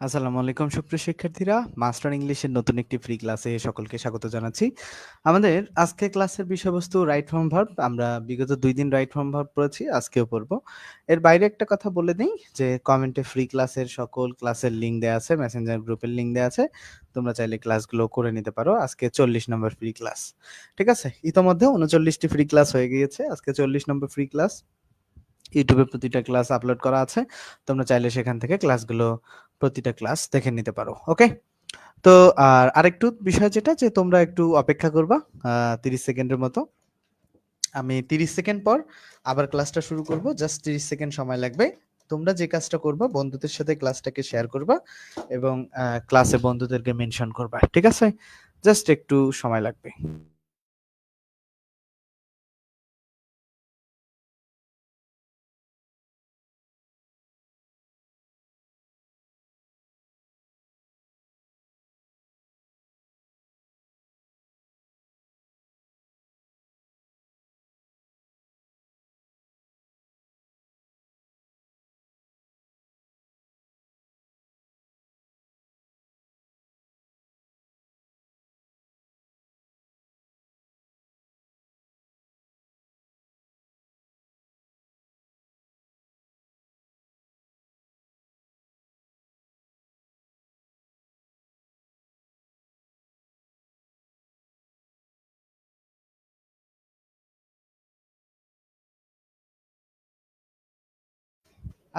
আসসালামু আলাইকুম সুপ্রিয় শিক্ষার্থীরা, মাস্টার ইংলিশের নতুন একটি ফ্রি ক্লাসে সকলকে স্বাগত জানাচ্ছি। আমাদের আজকে ক্লাসের বিষয়বস্তু রাইট ফর্ম ভার্ব। আমরা বিগত 2 দিন রাইট ফর্ম ভার্ব পড়েছি, আজকেও পড়ব। এর বাইরে একটা কথা বলে দেই যে কমেন্টে ফ্রি ক্লাসের সকল ক্লাসের লিংক দেয়া আছে, মেসেঞ্জার গ্রুপের লিংক দেয়া আছে। তোমরা চাইলে ক্লাসগুলো করে নিতে পারো। আজকে 40 নম্বর ফ্রি ক্লাস। ঠিক আছে? ইতোমধ্যে 39টি ফ্রি ক্লাস হয়ে গিয়েছে। আজকে 40 নম্বর ফ্রি ক্লাস। ইউটিউবে প্রতিটা ক্লাস আপলোড করা আছে। তোমরা চাইলে সেখান থেকে ক্লাসগুলো প্রতিটা ক্লাস দেখে নিতে পারো। ওকে? তো আর আরেকটু বিষয় যেটা যে তোমরা একটু অপেক্ষা করবা 30 সেকেন্ডের মতো। আমি 30 সেকেন্ড পর আবার ক্লাসটা শুরু করব। জাস্ট 30 সেকেন্ড সময় লাগবে। তোমরা যে কাজটা করবা বন্ধুদের সাথে ক্লাসটাকে শেয়ার করবা এবং ক্লাসে বন্ধুদেরকে মেনশন করবা। ঠিক আছে? জাস্ট একটু সময় লাগবে।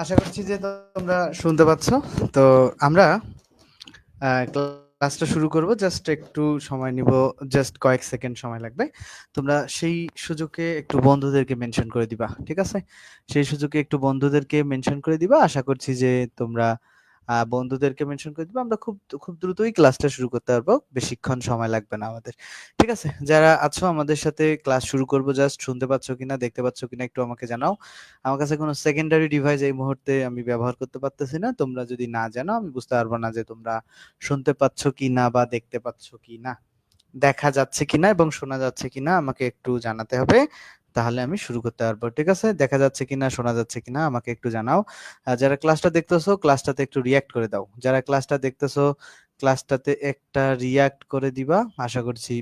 আশা করছি যে তোমরা শুনতে পাচ্ছ। তো আমরা ক্লাসটা শুরু করব। জাস্ট একটু সময় নিব, জাস্ট কয়েক সেকেন্ড সময় লাগবে। তোমরা সেই সুযোগে একটু বন্ধুদেরকে মেনশন করে দিবা। ঠিক আছে? সেই সুযোগে একটু বন্ধুদেরকে মেনশন করে দিবা। আশা করছি যে তোমরা বন্ধুদেরকে মেনশন করে দিবা। আমরা খুব খুব দ্রুতই ক্লাসটা শুরু করতে পারবো। বেশিক্ষণ সময় লাগবে না আমাদের। ঠিক আছে? যারা আছো আমাদের সাথে ক্লাস শুরু করব, জাস্ট শুনতে পাচ্ছ কিনা, দেখতে পাচ্ছ কিনা একটু আমাকে জানাও। আমার কাছে কোনো সেকেন্ডারি ডিভাইস এই মুহূর্তে আমি ব্যবহার করতে পারতেছি না। তোমরা যদি না জানাও আমি বুঝতে পারবো না যে তোমরা শুনতে পাচ্ছ কিনা বা দেখতে পাচ্ছ কিনা, দেখা যাচ্ছে কিনা এবং শোনা যাচ্ছে কিনা আমাকে একটু জানাতে হবে। তাহলে আমি শুরু করতে পারবো। ঠিক আছে? দেখা যাচ্ছে কিনা, শোনা যাচ্ছে কিনা আমাকে একটু জানাও। যারা ক্লাসটা দেখতেছো ক্লাসটাতে একটু রিঅ্যাক্ট করে দাও। যারা ক্লাসটা দেখতেছো ক্লাসটাতে একটা রিঅ্যাক্ট করে দিবা। আশা করছি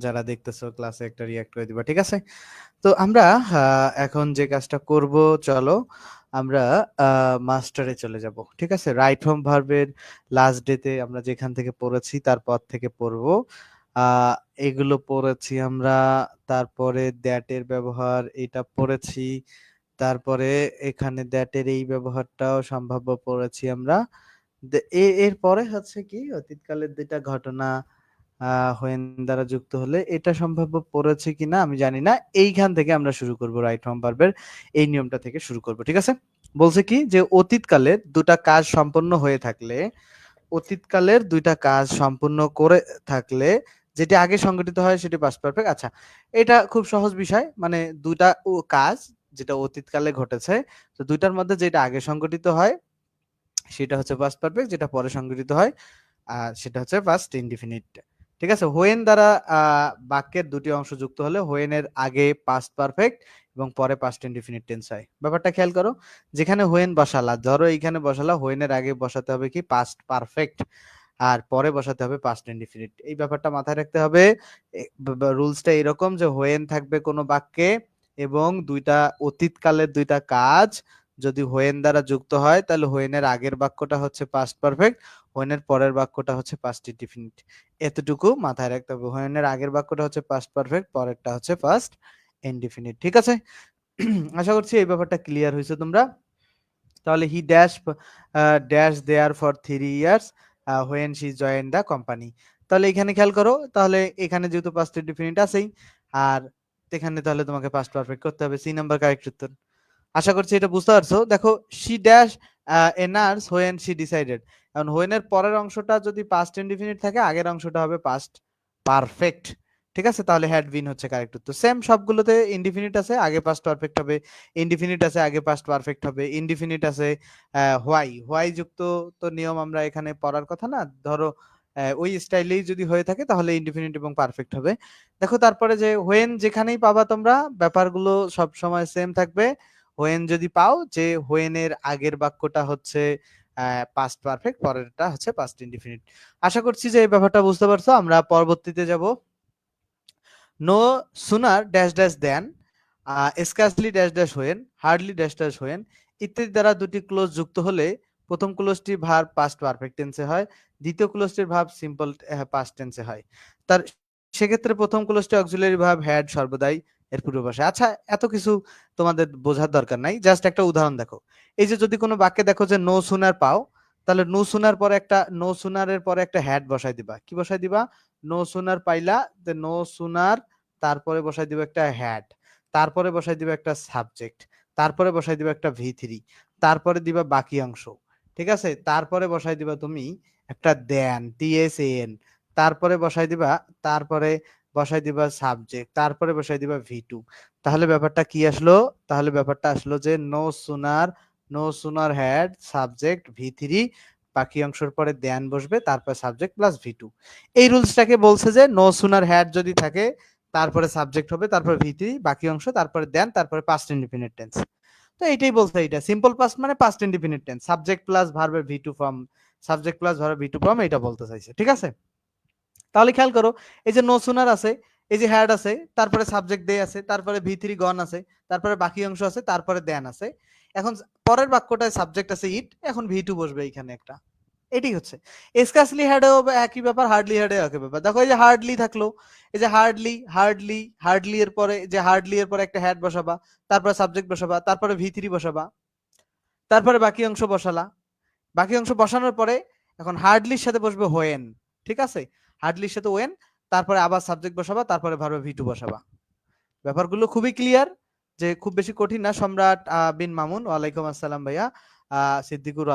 যারা দেখতেছো ক্লাসে একটা রিঅ্যাক্ট করে দিবা। ঠিক আছে? তো আমরা এখন যে কাজটা করব, চলো আমরা মাস্টারে চলে যাব। ঠিক আছে? রাইট ফর্ম ভার্বের লাস্ট ডেতে আমরা যেখান থেকে পড়েছি তারপর থেকে পড়ব। আ এগুলো পড়েছি আমরা। তারপরে দ্যাট এর ব্যবহার এটা পড়েছি। তারপরে এখানে দ্যাট এর এই ব্যবহারটাও সম্ভাব্য পড়েছি আমরা। এরপরে হচ্ছে কি অতীতকালের ২ টা ঘটনা আ হোয়েন দ্বারা যুক্ত হলে এটা সম্ভাব্য পড়েছে কিনা আমি জানি না। এইখান থেকে আমরা শুরু করব রাইট ফর্ম ভার্বের এই নিয়মটা থেকে শুরু করব। ঠিক আছে? বলছে কি যে অতীতকালের ২ টা কাজ সম্পন্ন হয়ে থাকলে, অতীতকালের ২ টা কাজ সম্পূর্ণ করে থাকলে যেটি আগে সংঘটিত হয় সেটি পাস্ট পারফেক্ট। আচ্ছা, এটা খুব সহজ বিষয়। মানে ২ টা কাজ যেটা অতীতকালে ঘটেছে। তো ২ টার মধ্যে যেটা আগে সংঘটিত হয় সেটা হচ্ছে পাস্ট পারফেক্ট, যেটা পরে সংঘটিত হয় সেটা হচ্ছে পাস্ট ইনডিফিনিট। ঠিক আছে? হোয়েন দ্বারা বাক্যের ২ টি অংশ যুক্ত হলে হোয়েন এর আগে পাস্ট পারফেক্ট এবং পরে পাস্ট ইনডিফিনিট টেন্স হয়। ব্যাপারটা খেয়াল করো। যেখানে হোয়েন বসালা, ধরো এইখানে বসালা, হোয়েন এর আগে বসাতে হবে কি পাস্ট পারফেক্ট আর পরে বসাতে হবে পাস্ট ইনডিফিনিট। এই ব্যাপারটা মাথায় রাখতে হবে। রুলসটা এরকম যে হোয়েন থাকবে কোনো বাক্যে এবং ২ টা অতীতকালের ২ টা কাজ যদি হোয়েন দ্বারা যুক্ত হয় তাহলে হোয়েনের আগের বাক্যটা হচ্ছে পাস্ট পারফেক্ট, হোয়েনের পরের বাক্যটা হচ্ছে পাস্ট ইনডিফিনিট। এতটুকু মাথায় রাখতে হবে। হোয়েনের আগের বাক্যটা হচ্ছে পাস্ট পারফেক্ট, পরেরটা হচ্ছে পাস্ট ইনডিফিনিট। ঠিক আছে? আশা করছি এই ব্যাপারটা ক্লিয়ার হয়েছে তোমরা। তাহলে he dash dash there for 3 years when she join the company. তাহলে এখানে খেয়াল করো, তাহলে এখানে যেহেতু পাস্ট ইনডিফিনিট আছেই আর এখানে তাহলে তোমাকে পাস্ট পারফেক্ট করতে হবে। সি নাম্বার কারেক্ট উত্তর। আশা করছি এটা বুঝতে পারছো। দেখো she dash a nurse when she decided. এখন হোয়েন এর পরের অংশটা যদি পাস্ট ইনডিফিনিট থাকে আগের অংশটা হবে পাস্ট পারফেক্ট। ঠিক আছে? তাহলে হ্যাড বিন হচ্ছে কারেক্ট উত্তর। সেম সবগুলোতে ইনডিফিনিট আছে আগে পাস্ট পারফেক্ট হবে, ইনডিফিনিট আছে আগে পাস্ট পারফেক্ট হবে, ইনডিফিনিট আছে হোয়াই হোয়াই যুক্ত তো নিয়ম আমরা এখানে পড়ার কথা না। ধরো ওই স্টাইলেই যদি হয়ে থাকে তাহলে ইনডিফিনিট এবং পারফেক্ট হবে। দেখো তারপরে যে হোয়েন যেখানেই পাবা তোমরা ব্যাপারগুলো সব সময় সেম থাকবে। হোয়েন যদি পাও যে হোয়েনের আগের বাক্যটা হচ্ছে পাস্ট পারফেক্ট, পরেরটা হচ্ছে পাস্ট ইনডিফিনিট। আশা করছি যে এই ব্যাপারটা বুঝতে পারছো। আমরা পরবর্তীতে যাব। No sooner dash dash then, scarcely dash dash when, hardly dash dash when ইত্যাদি দ্বারা দুটি ক্লোজ যুক্ত হলে প্রথম ক্লোজটি ভার্ব পাস্ট পারফেক্ট টেন্সে হয়, দ্বিতীয় ক্লোজটির ভার্ব সিম্পল পাস্ট টেন্সে হয়। তার সেক্ষেত্রে প্রথম ক্লোজটি অক্সিলারি ভার্ব হ্যাড সর্বদাই এর পূর্বপাশে। আচ্ছা, এত কিছু তোমাদের বোঝার দরকার নাই, জাস্ট একটা উদাহরণ দেখো। এই যে যদি কোনো বাক্যে দেখো যে নো সুনার পাও, তাহলে নো সুনার পরে একটা, নো সুনারের পরে একটা হ্যাড বসাই দিবা। কি বসাই দিবা? নো সুনার পাইলা, নো সুনার, তারপরে বসাই দিবে একটা হ্যাড, তারপরে বসাই দিবে একটা সাবজেক্ট, তারপরে বসাই দিবে একটা ভি3, তারপরে দিবা বাকি অংশ। ঠিক আছে, তারপরে বসাই দিবা তুমি একটা দেন, টিএসএন, তারপরে বসাই দিবা, তারপরে বসাই দিবা সাবজেক্ট, তারপরে বসাই দিবা ভি2। তাহলে ব্যাপারটা কি আসলো? তাহলে ব্যাপারটা আসলো যে নো সুনার হ্যাড সাবজেক্ট ভি3, বাকি অংশের পরে দেন বসবে, তারপর সাবজেক্ট প্লাস ভি2। এই রুলসটাকে বলছে যে নো সুনার হ্যাড যদি থাকে তারপরে সাবজেক্ট হবে, তারপরে ভি3, বাকি অংশ, তারপরে দেন, তারপরে পাস্ট ইনডিফিনিট টেন্স। তো এইটাই বলছে, এটা সিম্পল পাস্ট মানে past indefinite tense, subject plus ভার্বের ভি2 ফর্ম, সাবজেক্ট প্লাস ভার্বের ভি2 ফর্ম, এটা বলতে চাইছে। ঠিক আছে, তাহলে খেয়াল করো, এই যে নো সুনার আছে, এই যে হ্যাড আছে, তারপরে সাবজেক্ট দে আছে, তারপরে ভি3 গন আছে, তারপরে বাকি অংশ আছে, তারপরে দেন আছে। এখন পরের বাক্যটায় সাবজেক্ট আছে ইট, এখন ভি2 বসবে এখানে একটা। এটাই হচ্ছে স্কার্সলি হ্যাডেও একই ব্যাপার, হার্ডলি হ্যাডেও একই ব্যাপার। দেখো এই যে হার্ডলি থাকলো, এই যে হার্ডলি এর পরে, যে হার্ডলি এর পরে একটা হ্যাড বসাবা, তারপরে সাবজেক্ট বসাবা, তারপরে ভি3 বসাবা, তারপরে বাকি অংশ বসালা। বাকি অংশ বসানোর পরে এখন হার্ডলির সাথে বসবে হোয়েন। ঠিক আছে, হার্ডলির সাথে ওয়েন, তারপরে আবার সাবজেক্ট বসাবা, তারপরে ভার্ব ভি2 বসাবা। ব্যাপারগুলো খুবই ক্লিয়ার, যে খুব বেশি কঠিন না। সম্রাট বিন মামুন, ওয়ালাইকুম আসসালাম ভাইয়া। সিদ্দিকুর,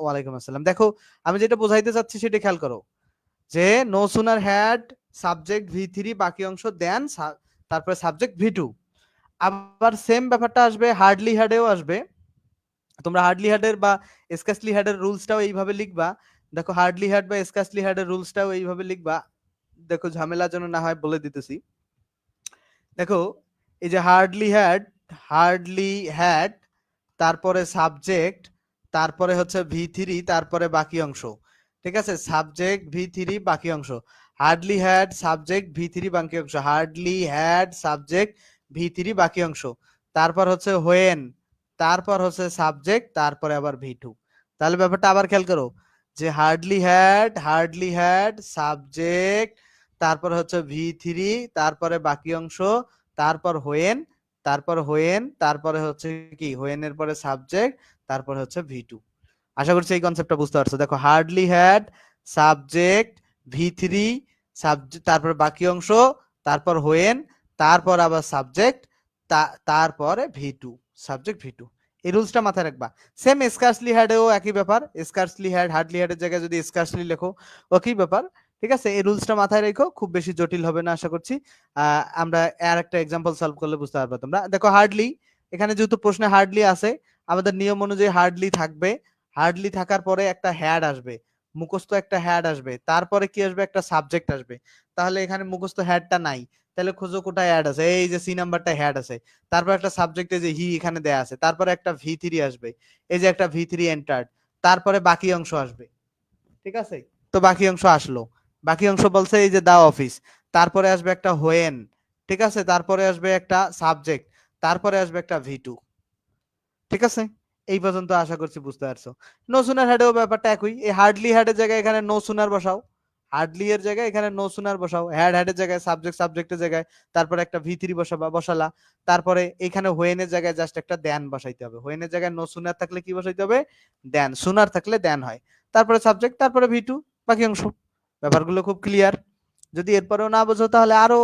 ওয়ালাইকুম আসসালাম। দেখো আমি যেটা বোঝাইতে চাচ্ছি সেটা খেয়াল করো, যে নো সুনার হ্যাড সাবজেক্ট ভি3, বাকি অংশ দেন, তারপরে সাবজেক্ট ভি2। আবার সেম ব্যাপারটা আসবে হার্ডলি হ্যাডেও আসবে। তোমরা হার্ডলি হ্যাডের বা স্কার্সলি হ্যাডের রুলসটাও এইভাবে লিখবা। দেখো হার্ডলি হ্যাড বা স্কার্সলি হ্যাডের রুলসটাও এইভাবে লিখবা। দেখো ঝামেলা যেন না হয় বলে দিতেছি। দেখো এই যে হার্ডলি হ্যাড, তারপরে সাবজেক্ট, তারপরে হচ্ছে ভি3, তারপরে বাকি অংশ। ঠিক আছে, সাবজেক্ট ভি3 বাকি অংশ, হার্ডলি হ্যাড সাবজেক্ট ভি3 বাকি অংশ, হার্ডলি হ্যাড সাবজেক্ট ভি3 বাকি অংশ, তারপর হচ্ছে হোয়েন, তারপর হচ্ছে সাবজেক্ট, তারপরে আবার ভি2। তাহলে ব্যাপারটা আবার খেয়াল করো, যে হার্ডলি হ্যাড সাবজেক্ট, তারপর হচ্ছে ভি3, তারপরে বাকি অংশ, তারপর হোয়েন, তারপরে হচ্ছে কি হোয়েনের পরে সাবজেক্ট, তারপরে হচ্ছে ভি2। আশা করছি এই কনসেপ্টটা বুঝতে পারছো। দেখো হার্ডলি হ্যাড সাবজেক্ট ভি3, সাবজেক্ট, তারপর বাকি অংশ, তারপর হোয়েন, তারপর আবার সাবজেক্ট, তারপরে ভি2, সাবজেক্ট ভি2। এই রুলসটা মাথায় রাখবা। সেম স্কার্সলি হ্যাডেও একই ব্যাপার, স্কার্সলি হ্যাড হার্ডলি হ্যাডের জায়গায় যদি স্কার্সলি লেখো, একই ব্যাপার। ঠিক আছে, এই রুলসটা মাথায় রেখো, খুব বেশি জটিল হবে না আশা করছি। আমরা আর একটা এক্সাম্পল সলভ করলে বুঝতে পারবে তোমরা। দেখো হার্ডলি, এখানে যেহেতু প্রশ্নে হার্ডলি আছে, আমাদের নিয়ম অনুযায়ী হার্ডলি থাকবে। হার্ডলি থাকার পরে একটা হ্যাড আসবে, মুখস্থ একটা হ্যাড আসবে, তারপরে কি আসবে, একটা সাবজেক্ট আসবে। তাহলে এখানে মুখস্থ হ্যাডটা নাই, তাহলে খোঁজো কোথায় হ্যাড আছে, এই যে সি নাম্বারটা হ্যাড আছে, তারপর একটা সাবজেক্টে যে হি এখানে দেয়া আছে, তারপরে একটা ভি3 আসবে, এই যে একটা ভি3 এন্টার্ড, তারপরে বাকি অংশ আসবে। ঠিক আছে, তো বাকি অংশ আসলো, বাকি অংশ বলছে এই যে দা অফিস, তারপরে আসবে একটা হোয়েন। ঠিক আছে, তারপরে আসবে একটা সাবজেক্ট, তারপরে আসবে একটা ভি2। ঠিক আছে, এই পর্যন্ত আশা করছি বুঝতে পারছো। নো সুনার হ্যাডেও ব্যাপারটা একই, এই হার্ডলি হ্যাডের জায়গায় এখানে নো সুনার বসাও, হার্ডলি এর জায়গায় এখানে নো সুনার বসাও, হ্যাডের জায়গায় সাবজেক্ট, সাবজেক্টের জায়গায় তারপরে একটা ভি3 বসালা, তারপরে এখানে হোয়েনের জায়গায় জাস্ট একটা দেন বসাইতে হবে। হোয়েনের জায়গায় নো সুনার থাকলে কি বসাইতে হবে? দেন। সুনার থাকলে দেন হয়, তারপরে সাবজেক্ট, তারপরে ভি2, বাকি অংশ। ব্যাপারগুলো খুব ক্লিয়ার। যদি এরপরেও না বোঝো তাহলে আরো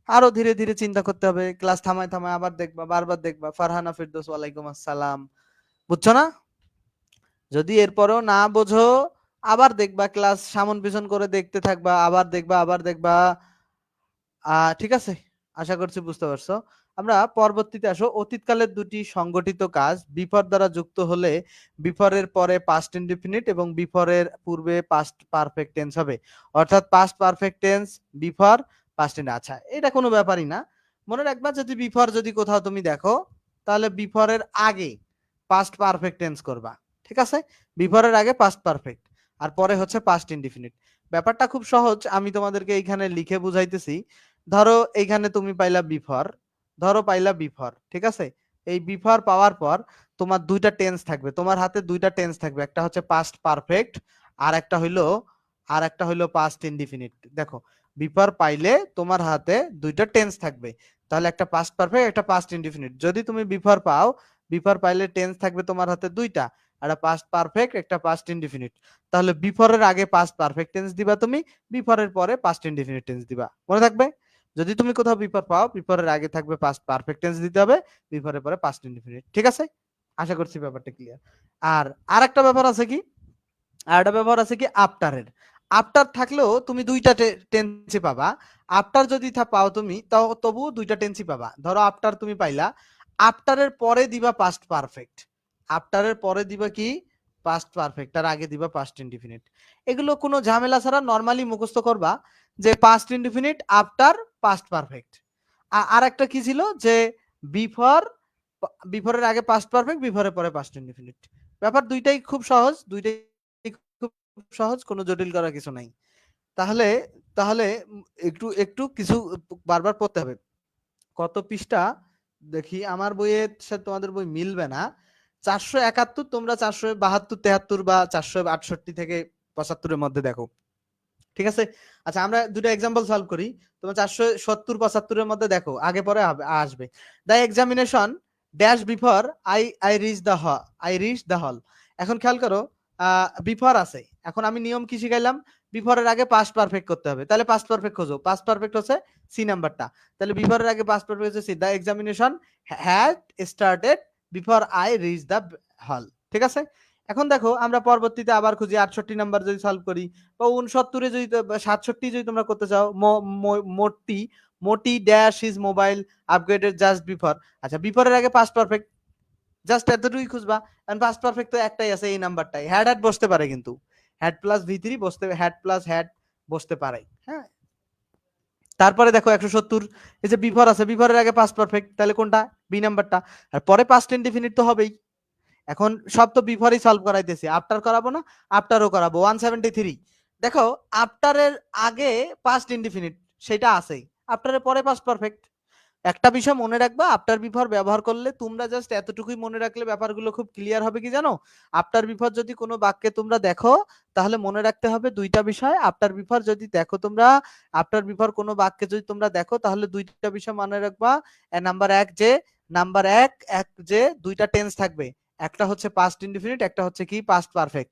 আরো ধীরে ধীরে চিন্তা করতে হবে, ক্লাস থামায় থামায় আবার দেখবা, বারবার দেখবা। ফারহানা ফিরদৌস, ওয়ালাইকুম আসসালাম। বুঝছো না? যদি এরপরেও না বোঝো, আবার দেখবা, ক্লাস সামন পিছন করে দেখতে থাকবা, আবার দেখবা। ঠিক আছে, আশা করছি বুঝতে পারছো। আমরা পরবর্তীতে আসো, অতীতকালের দুটি সংগঠিত কাজ বিফর দ্বারা যুক্ত হলে বিফরের পরে পাস্ট ইনডিফিনিট এবং বিফরের পূর্বে পাস্ট পারফেক্ট টেন্স হবে। অর্থাৎ past perfect tense, before, passed in. আচ্ছা, এটা কোনো ব্যাপারই না। মনে রাখবা, যদি বিফর যদি কোথাও তুমি দেখো, তাহলে বিফরের আগে পাস্ট পারফেক্ট টেন্স করবা। ঠিক আছে? বিফোরের আগে পাস্ট পারফেক্ট আর পরে হচ্ছে পাস্ট ইনডিফিনিট। ব্যাপারটা খুব সহজ, আমি তোমাদেরকে এইখানে লিখে বুঝাইতেছি। ধরো এইখানে তুমি পাইলা বিফোর, ধরো পাইলা বিফোর, ঠিক আছে? এই বিফোর পাওয়ার পর তোমার দুইটা টেন্স থাকবে, তোমার হাতে দুইটা টেন্স থাকবে, একটা হচ্ছে পাস্ট পারফেক্ট আর একটা হইলো পাস্ট ইনডিফিনিট। দেখো বিফোর পাইলে তোমার হাতে দুইটা টেন্স থাকবে, তাহলে একটা পাস্ট পারফেক্ট একটা পাস্ট ইনডিফিনিট। যদি তুমি বিফোর পাও, বিফোর পাইলে টেন্স থাকবে তোমার হাতে দুইটা, একটা পাস্ট পারফেক্ট একটা পাস্ট ইনডিফিনিট। তাহলে বিফোরের আগে পাস্ট পারফেক্ট টেন্স দিবা তুমি, বিফোরের পরে পাস্ট ইনডিফিনিট টেন্স দিবা, মনে থাকবে? যদি তুমি কোথাও বিফোর পাও, বিফোরের আগে থাকবে পাস্ট পারফেক্ট টেন্স দিতে হবে, বিফোরের পরে পাস্ট ইনডিফিনিট। ঠিক আছে? আশা করছি ব্যাপারটা ক্লিয়ার। আর আরেকটা ব্যাপার আছে কি, আরেকটা ব্যাপার আছে কি আফটারের। আফটার থাকলেও তুমি দুইটা টেন্সই পাবা। আফটার যদি পাও তুমি, তাও তবুও দুইটা টেন্সই পাবা। ধরো আফটার তুমি পাইলা, আফটারের পরে দিবা পাস্ট পারফেক্ট, আফটারের পরে দিবা কি পাস্ট পারফেক্ট, আর আগে দিবা পাস্ট ইনডিফিনিট। এগুলো কোনো ঝামেলা ছাড়া নরমালি মুখস্থ করবা যে past indefinite after past perfect. আর একটা কি ছিল যে বিফোর, বিফোরের আগে পাস্ট পারফেক্ট, বিফোরের পরে পাস্ট ইনডিফিনিট। ব্যাপার দুইটাই খুব সহজ, দুইটাই খুব সহজ, কোনো জটিল করার কিছু নাই। তাহলে তাহলে একটু একটু কিছু বারবার পড়তে হবে। কত পৃষ্ঠা দেখি, আমার বইয়ের সাথে তোমাদের বই মিলবে না। 471, তোমরা 472, 73 বা 468 থেকে 75-এর মধ্যে দেখো। ঠিক আছে? আচ্ছা আমরা দুটো এক্সাম্পল সলভ করি। তোমার 470 75-এর মধ্যে দেখো, আগে পরে আসবে। The examination dash before I reach the হল। এখন খেয়াল করো, বিফোর আছে, এখন আমি নিয়ম কি শিখাইলাম, বিফোরের আগে পাস্ট পারফেক্ট করতে হবে, তাহলে পাস্ট পারফেক্ট খোঁজো। পাস্ট পারফেক্ট হচ্ছে সি নাম্বারটা, তাহলে বিফোরের আগে পাস্ট পারফেক্ট হচ্ছে C. The examination had started before I reach the hall. ঠিক আছে? এখন দেখো আমরা পরবর্তীতে আবার খুঁজি, 68 নাম্বার যদি সলভ করি বা 69 যদি 67 যদি তোমরা করতে চাও, মোটি মোটি dash is mobile upgraded just before. আচ্ছা বিফোরের আগে পাস্ট পারফেক্ট, জাস্ট এতটুকুই খুঁজবা, কারণ পাস্ট পারফেক্ট তো একটাই আছে, এই নাম্বারটাই। হ্যাড হ্যাড বসতে পারে, কিন্তু হ্যাড প্লাস ভি3 বসতে, হ্যাড প্লাস হ্যাড বসতে পারে। হ্যাঁ, তারপরে দেখো 170, এই যে বিফোর আছে, বিফোরের আগে পাস্ট পারফেক্ট, তাহলে কোনটা, বি নাম্বারটা, আর পরে পাস্ট ইনডিফিনিট তো হবেই। এখন সব তো বিফোরই সলভ করাইতেছি, আফটার করাবো না, আফটারও করাবো। 173 দেখো, আফটারের আগে পাস্ট ইনডিফিনিট সেটা আছেই, আফটারের পরে পাস্ট পারফেক্ট। একটা বিষয় মনে রাখবা, আফটার বিফোর ব্যবহার করলে তোমরা জাস্ট এতটুকুই মনে রাখলে ব্যাপারগুলো খুব ক্লিয়ার হবে। কি জানো, আফটার বিফোর যদি কোনো বাক্যে তোমরা দেখো, তাহলে মনে রাখতে হবে দুইটা বিষয়। আফটার বিফোর যদি দেখো তোমরা, আফটার বিফোর কোনো বাক্যে যদি তোমরা দেখো, তাহলে দুইটা বিষয় মনে রাখবা। নাম্বার এক যে, এক যে দুইটা টেন্স থাকবে, একটা হচ্ছে পাস্ট ইনডিফিনিট, একটা হচ্ছে কি পাস্ট পারফেক্ট।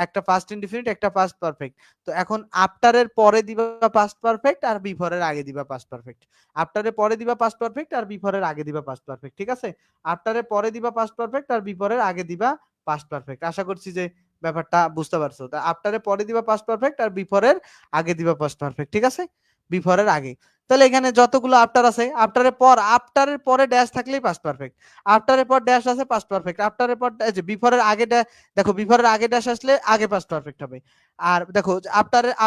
একটা পাস্ট ইনডিফিনিট, একটা পাস্ট পারফেক্ট। তো এখন আফটারের পরে দিবা পাস্ট পারফেক্ট আর বিফোরের আগে দিবা পাস্ট পারফেক্ট। আফটারের পরে দিবা পাস্ট পারফেক্ট আর বিফোরের আগে দিবা পাস্ট পারফেক্ট। ঠিক আছে? আফটারের পরে দিবা পাস্ট পারফেক্ট আর বিফোরের আগে দিবা পাস্ট পারফেক্ট। আশা করছি যে ব্যাপারটা বুঝতে পারছো। তা আফটারের পরে দিবা পাস্ট পারফেক্ট আর বিফোরের আগে দিবা পাস্ট পারফেক্ট। ঠিক আছে? বিফোরের আগে। তাহলে এখানে যতগুলো আফটার আছে, আফটারের পরে ড্যাশ থাকলেই পাস্ট পারফেক্ট। আফটারের পর ড্যাশ আছে পাস্ট পারফেক্ট। আফটারের পর যে বিফোরের আগে দেখো, বিফোরের আগে ড্যাশ আসলে আগে পাস্ট পারফেক্ট হবে। আর দেখো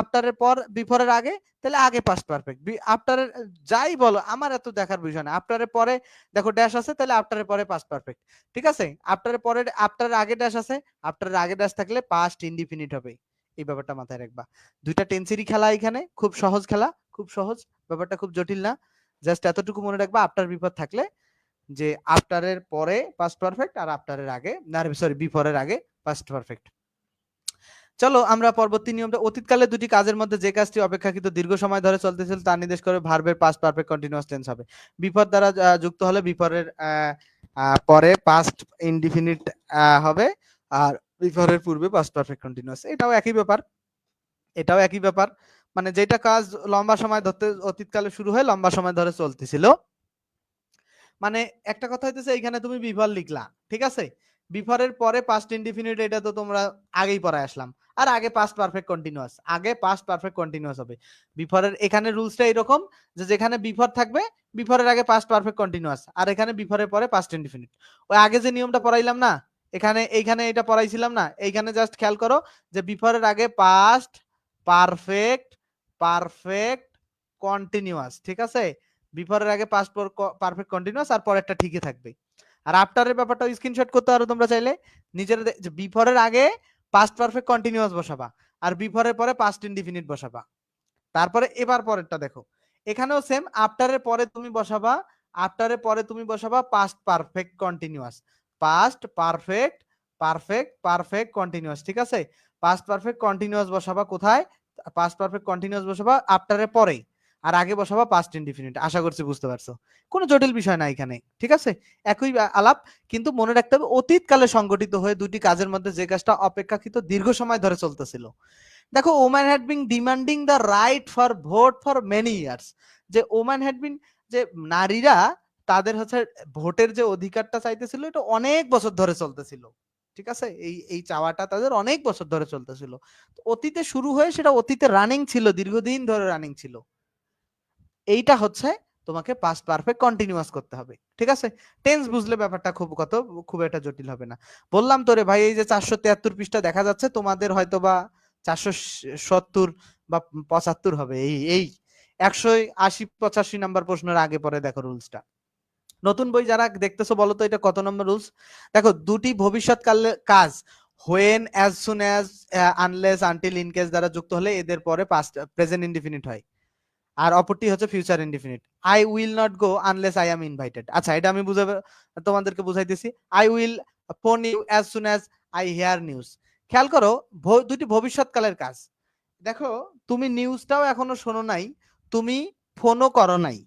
আফটারের পর বিফোরের আগে, তাহলে আগে পাস্ট পারফেক্ট। আফটারের যাই বলো, আমার এত দেখার বিষয় না। আফটারের পরে দেখো ড্যাশ আছে, তাহলে আফটারের পরে পাস্ট পারফেক্ট। ঠিক আছে? আফটারের পরে, আফটারের আগে ড্যাশ আছে, আফটারের আগে ড্যাশ থাকলে পাস্ট ইনডিফিনিট হবে। এই ব্যাপারটা মাথায় রাখবা। দুইটা টেন্সেরই খেলা এখানে, খুব সহজ খেলা, খুব সহজ, ব্যাপারটা খুব জটিল না। জাস্ট এতটুকু মনে রাখবা, আফটার বিফোর থাকলে যে আফটারের পরে পাস্ট পারফেক্ট আর আফটারের আগে, না সরি বিফোরের আগে পাস্ট পারফেক্ট। চলো আমরা পরবর্তী নিয়মটা, অতীতকালে দুটি কাজের মধ্যে যে কাজটি অপেক্ষাকৃত দীর্ঘ সময় ধরে চলতেছিল তা নির্দেশ করে ভার্বের পাস্ট পারফেক্ট কন্টিনিউয়াস টেন্স হবে। বিফোর দ্বারা যুক্ত হলে বিফোরের পরে পাস্ট ইনডিফিনিট হবে, আর বিফোরের পূর্বে পাস্ট পারফেক্ট কন্টিনিউয়াস। এটাও একই ব্যাপার, এটাও একই ব্যাপার। মানে যেটা কাজ লম্বা সময় ধরতে অতীতকালে শুরু হয়ে লম্বা সময় ধরে চলতেছিল, মানে একটা কথা হইতেছে এইখানে তুমি বিফোর লিখলা, ঠিক আছে? বিফোরের পরে পাস্ট ইনডিফিনিট, এটা তো তোমরা আগেই পড়ায় আসলাম। আর আগে পাস্ট পারফেক্ট কন্টিনিউয়াস, আগে পাস্ট পারফেক্ট কন্টিনিউয়াস হবে। বিফোরের এখানে রুলসটা এরকম যে যেখানে বিফোর থাকবে, বিফোরের আগে পাস্ট পারফেক্ট কন্টিনিউয়াস, আর এখানে বিফোরের পরে পাস্ট ইনডিফিনিট। ওই আগে যে নিয়মটা পড়াইলাম না, এইখানে এটা পড়াইছিলাম না, এইখানে জাস্ট খেয়াল করো যে বিফোরের আগে পাস্ট পারফেক্ট পারফেক্ট কন্টিনিউয়াস। ঠিক আছে? বিফোরের আগে পাস্ট পারফেক্ট কন্টিনিউয়াস, আর পরেরটা ঠিকই থাকবে। আর আফটারের ব্যাপারটা স্ক্রিনশট করতে পারো তোমরা চাইলে নিজের, বিফোরের আগে পাস্ট পারফেক্ট কন্টিনিউয়াস বসাবা আর বিফোরের পরে পাস্ট ইনডিফিনিট বসাবা। তারপরে এবার পরেরটা দেখো, এখানেও সেম, আফটারের পরে তুমি বসাবা past perfect continuous, past perfect perfect perfect continuous, ঠিক আছে? পাস্ট পারফেক্ট কন্টিনিউয়াস বসাবা কোথায়? পাস্ট পারফেক্ট কন্টিনিউয়াস বসাবা আফটারের পরে, আর আগে বসাবা পাস্ট ইনডিফিনিট। আশা করছি বুঝতে পারছো, কোনো জটিল বিষয় না এখানে, ঠিক আছে? একই আলাপ, কিন্তু মনে রাখতে হবে অতীতকালে সংগঠিত হয়ে দুটি কাজের মধ্যে যে কাজটা অপেক্ষাকৃত দীর্ঘ সময় ধরে চলতেছিল। দেখো, woman had been demanding the right for vote for many years, যে ওম্যান হ্যাড বিন, যে নারীরা তাদের হচ্ছে ভোটের যে অধিকারটা চাইতেছিল, এটা অনেক বছর ধরে চলতেছিল, ঠিক আছে? এই চাওয়াটা তাদের অনেক বছর ধরে চলতেছিল, অতীতে শুরু হয়ে সেটা অতীতে রানিং ছিল, দীর্ঘদিন ধরে রানিং ছিল। এইটা হচ্ছে তোমাকে পাস্ট পারফেক্ট কন্টিনিউয়াস করতে হবে, ঠিক আছে? টেন্স বুঝলে ব্যাপারটা খুব একটা জটিল হবে না। বললাম তো রে ভাই, এই যে 473 পৃষ্ঠা দেখা যাচ্ছে, তোমাদের হয়তো বা 470 বা 75 হবে, এই 180-85 নাম্বার প্রশ্নের আগে পরে দেখো রুলসটা। নতুন বই যারা দেখতেছো বলো তো এটা কত নম্বর রুলস? দেখো, দুটি ভবিষ্যৎকালের কাজ when, as soon as, unless, until, in case দ্বারা যুক্ত হলে এদের পরে পাস্ট প্রেজেন্ট ইনডিফিনিট হয়, আর অপরটি হচ্ছে future indefinite. I will not go unless I am invited. আচ্ছা, এটা আমি তোমাদেরকে বুঝাইতেছি। I will phone you as soon as I hear news. খেয়াল করো, দুটি ভবিষ্যৎকালের কাজ। দেখো, তুমি নিউজটাও এখনো শোনো নাই, তুমি ফোনও করো নাই,